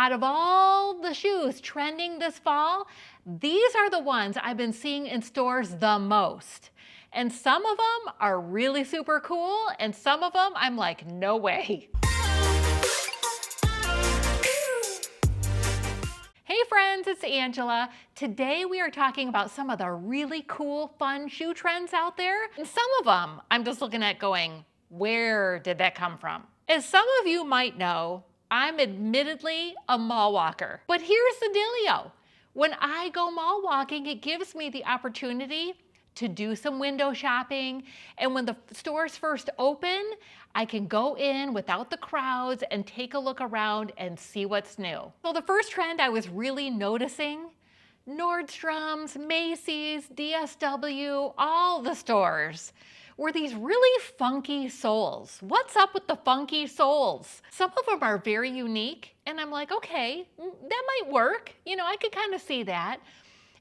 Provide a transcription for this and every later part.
Out of all the shoes trending this fall, these are the ones I've been seeing in stores the most. And some of them are really super cool, and some of them I'm like, no way. Hey friends, it's Angela. Today we are talking about some of the really cool, fun shoe trends out there. And some of them I'm just looking at going, where did that come from? As some of you might know, I'm admittedly a mall walker. But here's the dealio. When I go mall walking, it gives me the opportunity to do some window shopping. And when the stores first open, I can go in without the crowds and take a look around and see what's new. So the first trend I was really noticing, Nordstrom's, Macy's, DSW, all the stores, were these really funky soles. What's up with the funky soles? Some of them are very unique, and I'm like, okay, that might work. You know, I could kind of see that.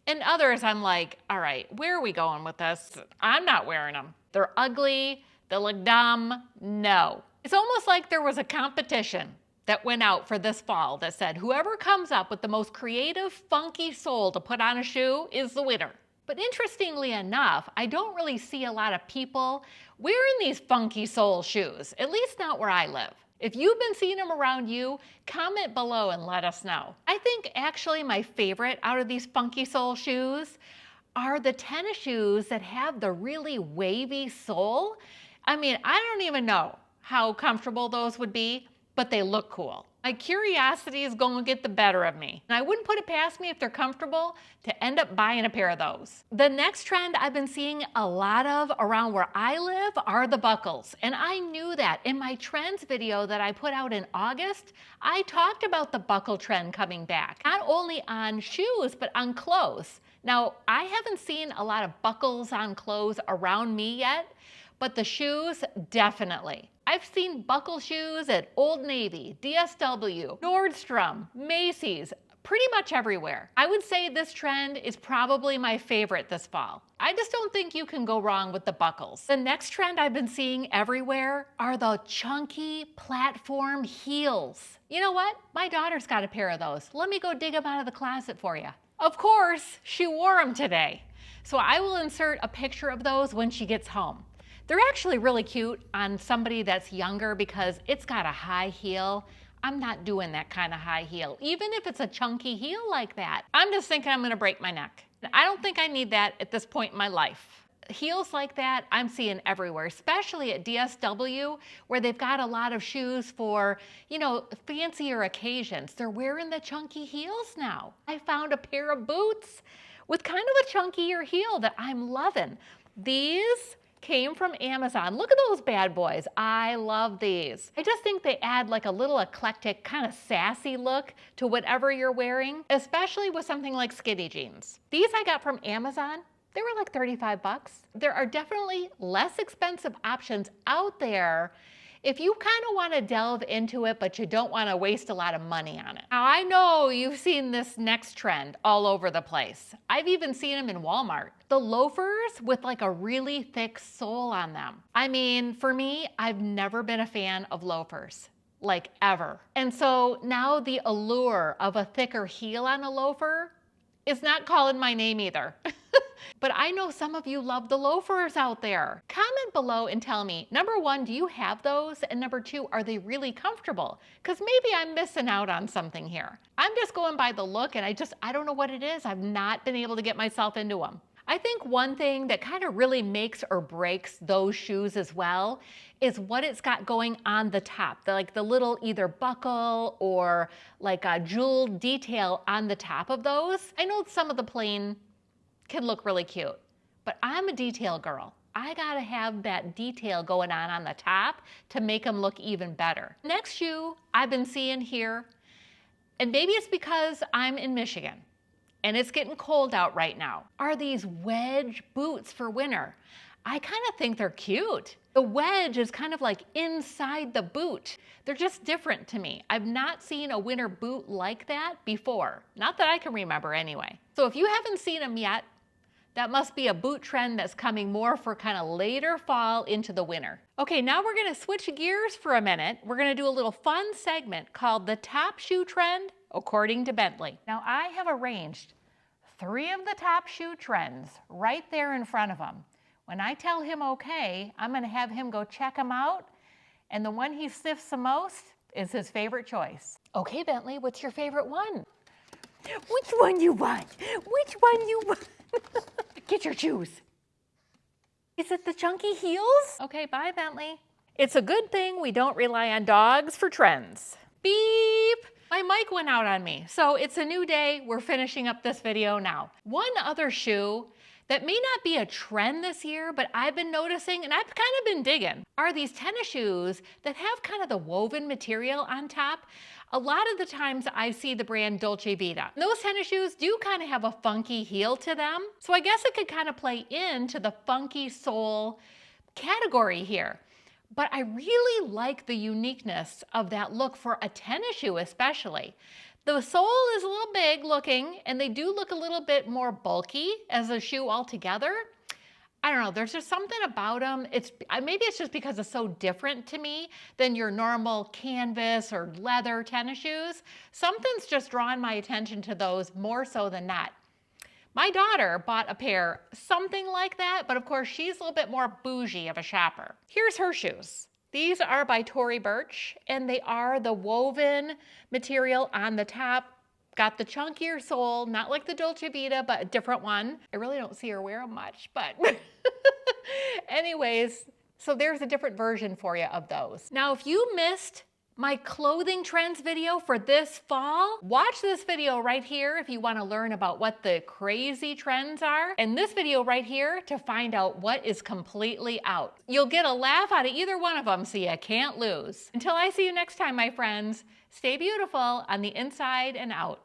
And others, I'm like, all right, where are we going with this? I'm not wearing them. They're ugly, they look dumb, no. It's almost like there was a competition that went out for this fall that said, whoever comes up with the most creative, funky sole to put on a shoe is the winner. But interestingly enough, I don't really see a lot of people wearing these funky sole shoes, at least not where I live. If you've been seeing them around you, comment below and let us know. I think actually my favorite out of these funky sole shoes are the tennis shoes that have the really wavy sole. I mean, I don't even know how comfortable those would be, but they look cool. My curiosity is going to get the better of me. And I wouldn't put it past me if they're comfortable to end up buying a pair of those. The next trend I've been seeing a lot of around where I live are the buckles. And I knew that. In my trends video that I put out in August, I talked about the buckle trend coming back. Not only on shoes, but on clothes. Now, I haven't seen a lot of buckles on clothes around me yet, but the shoes, definitely. I've seen buckle shoes at Old Navy, DSW, Nordstrom, Macy's, pretty much everywhere. I would say this trend is probably my favorite this fall. I just don't think you can go wrong with the buckles. The next trend I've been seeing everywhere are the chunky platform heels. You know what? My daughter's got a pair of those. Let me go dig them out of the closet for you. Of course, she wore them today. So I will insert a picture of those when she gets home. They're actually really cute on somebody that's younger because it's got a high heel. I'm not doing that kind of high heel, even if it's a chunky heel like that. I'm just thinking I'm gonna break my neck. I don't think I need that at this point in my life. Heels like that I'm seeing everywhere, especially at DSW where they've got a lot of shoes for, you know, fancier occasions. They're wearing the chunky heels now. I found a pair of boots with kind of a chunkier heel that I'm loving. These came from Amazon. Look at those bad boys. I love these. I just think they add like a little eclectic, kind of sassy look to whatever you're wearing, especially with something like skinny jeans. These I got from Amazon. They were like 35 bucks. There are definitely less expensive options out there if you kind of want to delve into it, but you don't want to waste a lot of money on it. Now, I know you've seen this next trend all over the place. I've even seen them in Walmart. The loafers with like a really thick sole on them. I mean, for me, I've never been a fan of loafers, like ever. And so now the allure of a thicker heel on a loafer is not calling my name either. But I know some of you love the loafers out there. Comment below and tell me, number one, do you have those? And number two, are they really comfortable? Because maybe I'm missing out on something here. I'm just going by the look and I don't know what it is. I've not been able to get myself into them. I think one thing that kind of really makes or breaks those shoes as well is what it's got going on the top. Like the little either buckle or like a jeweled detail on the top of those. I know some of the plain can look really cute, but I'm a detail girl. I gotta have that detail going on the top to make them look even better. Next shoe I've been seeing here, and maybe it's because I'm in Michigan and it's getting cold out right now, are these wedge boots for winter. I kind of think they're cute. The wedge is kind of like inside the boot. They're just different to me. I've not seen a winter boot like that before. Not that I can remember anyway. So if you haven't seen them yet, that must be a boot trend that's coming more for kind of later fall into the winter. Okay, now we're gonna switch gears for a minute. We're gonna do a little fun segment called the top shoe trend according to Bentley. Now I have arranged 3 of the top shoe trends right there in front of him. When I tell him okay, I'm gonna have him go check them out, and the one he sniffs the most is his favorite choice. Okay, Bentley, what's your favorite one? Which one you want? Which one you want? Get your shoes. Is it the chunky heels? Okay, bye, Bentley. It's a good thing we don't rely on dogs for trends. Beep! My mic went out on me. So it's a new day. We're finishing up this video now. One other shoe that may not be a trend this year, but I've been noticing and I've kind of been digging, are these tennis shoes that have kind of the woven material on top. A lot of the times I see the brand Dolce Vita. Those tennis shoes do kind of have a funky heel to them. So I guess it could kind of play into the funky sole category here. But I really like the uniqueness of that look for a tennis shoe especially. The sole is a little big looking, and they do look a little bit more bulky as a shoe altogether. I don't know, there's just something about them. Maybe it's just because it's so different to me than your normal canvas or leather tennis shoes. Something's just drawn my attention to those more so than not. My daughter bought a pair something like that, but of course she's a little bit more bougie of a shopper. Here's her shoes. These are by Tory Burch, and they are the woven material on the top. Got the chunkier sole, not like the Dolce Vita, but a different one. I really don't see her wear them much, but anyways, so there's a different version for you of those. Now, if you missed my clothing trends video for this fall, watch this video right here if you want to learn about what the crazy trends are, and this video right here to find out what is completely out. You'll get a laugh out of either one of them, so you can't lose. Until I see you next time, my friends, stay beautiful on the inside and out.